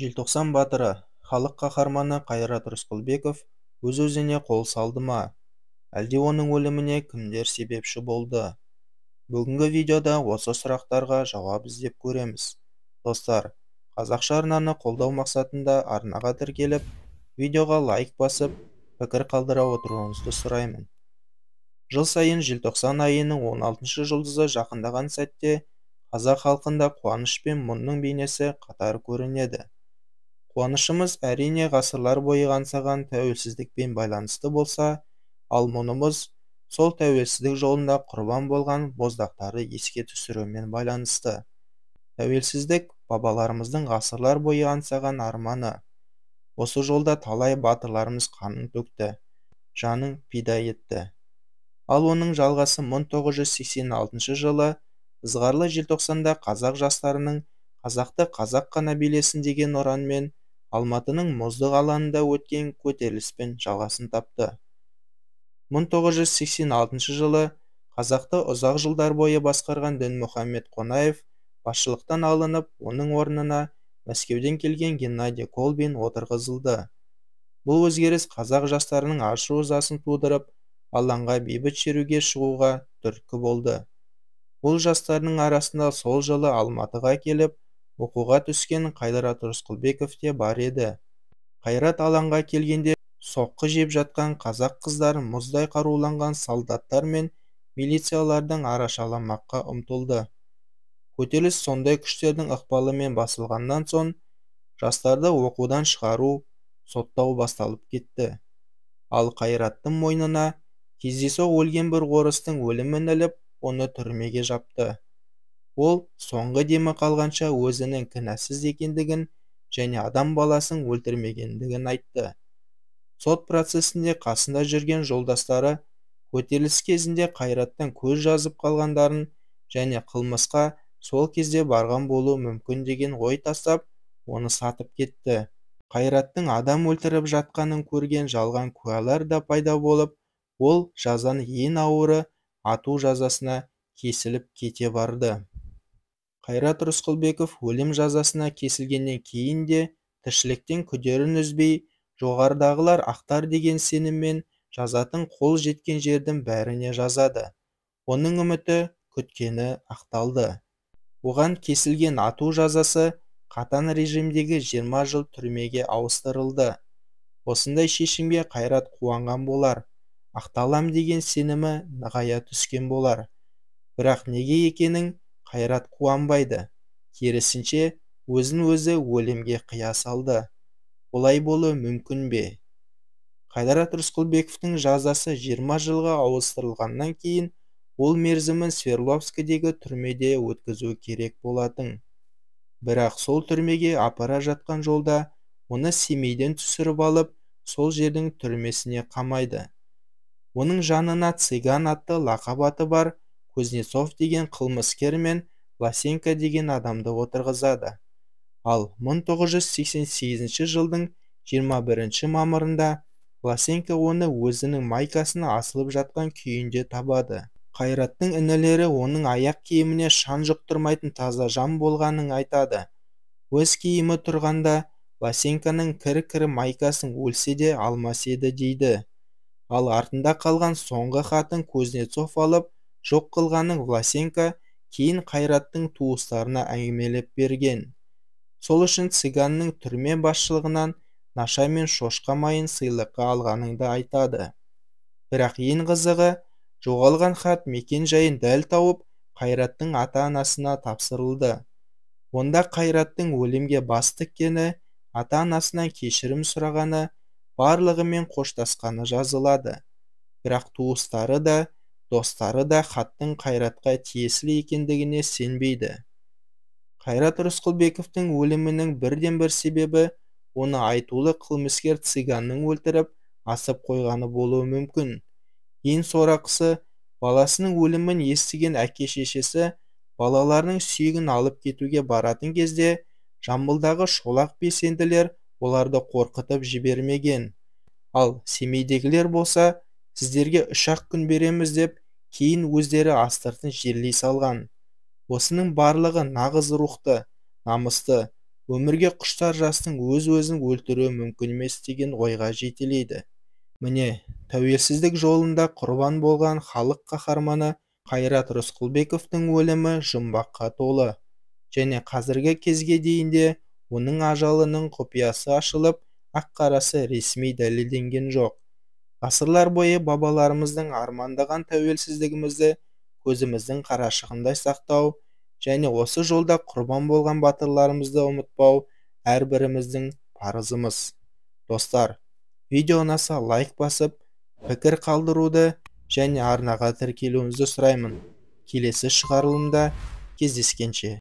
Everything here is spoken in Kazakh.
Желтоқсан батыры, халық қаһарманы Қайрат Рысқұлбеков өз-өзіне қол салды ма? Әлде оның өліміне кімдер себепші болды? Бүгінгі видеода осы сұрақтарға жауап іздеп көреміз. Достар, қазақша арнаны қолдау мақсатында арнаға тіркеліп, видеоға лайк басып, пікір қалдыра отыруыңызды сұраймын. Жыл сайын желтоқсан айының 16-шы жұлдызы жақындаған сәтте қазақ халқында қуаныш пен мұңның бейнесі қатар көрінеді. Қуанышымыз әрине ғасырлар бойы аңсаған тәуелсіздікпен байланысты болса, ал мұнымыз сол тәуелсіздік жолында құрбан болған боздақтарды еске түсірумен байланысты. Тәуелсіздік бабаларымыздың ғасырлар бойы аңсаған арманы. Осы жолда талай батырларымыз қанын төкті, жанын пида етті. Ал оның жалғасы 1986 жылы ызғарлы желтоқсанда қазақ жастарының қазақты қазақ қана билесін деген ұранмен Алматының мұздық алаңында өткен көтеріліспен жалғасын тапты. 1986 жылы қазақты ұзақ жылдар бойы басқарған Дінмұхамед Қонаев басшылықтан алынып, оның орнына Мәскеуден келген Геннадий Колбин отырғызылды. Бұл өзгеріс қазақ жастарының ашу-ызасын тудырып, алаңға бейбіт шеруге шығуға түрткі болды. Бұл жастардың арасында сол жылы Алматыға келіп, оқуға түскен Қайрат Рысқұлбеков те бар еді. Қайрат алаңға келгенде соққы жеп жатқан қазақ қыздар мұздай қаруланған солдаттар мен милициялардың арашаламаққа ұмтылды. Көтеріліс сондай күштердің ықпалымен басылғаннан соң, жастарды оқудан шығару, соттау басталып кетті. Ал Қайраттың мойнына кездейсоқ өлген бір орыстың өлімін іліп, оны түрмеге жапты. Ол соңғы демі қалғанша өзінің кінәсіз екендігін және адам баласын өлтірмегендігін айтты. Сот процесінде қасында жүрген жолдастары көтеріліс кезінде Қайраттан көз жазып қалғандарын және қылмысқа сол кезде барған болуы мүмкін деген ой тастап, оны сатып кетті. Қайраттың адам өлтіріп жатқанын көрген жалған куәлар да пайда болып, ол жазаның ең ауыры ату жазасына кесіліп кете барды. Қайрат Рысқұлбеков өлім жазасына кесілгеннен кейін де тіршіліктен күдерін үзбей, жоғарыдағылар ақтар деген сеніммен жазатын қол жеткен жердің бәріне жазады. Оның үміті күткені ақталды. Оған кесілген ату жазасы қатаң режимдегі 20 жыл түрмеге ауыстырылды. Осындай шешімге Қайрат қуанған болар. Ақталам деген сенімі нығая түскен болар. Бірақ неге екенін Қайрат қуанбайды. Керісінше, өзін-өзі өлімге қия салды. Олай болуы мүмкін бе? Қайрат Рысқұлбековтың жазасы 20 жылға ауыстырылғаннан кейін, ол мерзімін Свердловскідегі түрмеде өткізу керек болатын. Бірақ сол түрмеге апара жатқан жолда оны Семейден түсіріп алып, сол жердің түрмесіне қамайды. Оның жанына Цыган атты лақап аты бар Кузнецов деген қылмыскер мен Ласенко деген адамды отырғызады. Ал 1988 жылдың 21 мамырында Ласенко оны өзінің майкасына асылып жатқан күйінде табады. Қайраттың інілері оның аяқ киіміне шаң жұқтырмайтын таза жан болғанын айтады. Өз киімі тұрғанда Ласенконың кір-кір майкасын өлсе де алмас еді дейді. Ал артында қалған соңғы хатын Кузнецов алып, жоқ қылғанын Ласенко кейін Қайраттың туыстарына әңгімелеп берген. Сол үшін Цыганның түрме басшылығынан наша мен шошқа майын сыйлыққа алғаныңды айтады. Бірақ ең қызығы, жоғалған хат мекен жайын дәл тауып, Қайраттың ата-анасына тапсырылды. Онда Қайраттың өлімге бас тіккені, ата-анасынан кешірім сұрағаны, барлығымен қоштасқаны жазылады. Бірақ туыстары да, достары да хаттың Қайратқа тиесілі екендігіне сенбейді. Қайрат Рысқұлбековтың өлімінің бірден-бір себебі оны айтулы қылмыскер Цыганның өлтіріп, асып қойғаны болуы мүмкін. Ең сорақысы, баласының өлімін естіген әке-шешесі балаларының сүйегін алып кетуге баратын кезде Жамбылдағы шолақ белсенділер оларды қорқытып жібермеген. Ал Семейдегілер болса, сіздерге 3-ақ күн береміз деп, кейін өздері астыртын жерлей салған. Осының барлығы нағыз рухты, намысты, өмірге құштар жастың өз-өзін өлтіруі мүмкін емес деген ойға жетелейді. Міне, тәуелсіздік жолында құрбан болған халық қаһарманы Қайрат Рысқұлбековтың өлімі жұмбаққа толы. Және қазіргі кезге дейінде оның ажалының құпиясы ашылып, ақ-қарасы ресми дәлелденген жоқ. Ғасырлар бойы бабаларымыздың армандаған тәуелсіздігімізді көзіміздің қарашығындай сақтау және осы жолда құрбан болған батырларымызды ұмытпау әрбіріміздің парызымыз. Достар, видео ұнаса лайк басып, пікір қалдыруды және арнаға тіркелуіңізді сұраймын. Келесі шығарылымда кездескенше.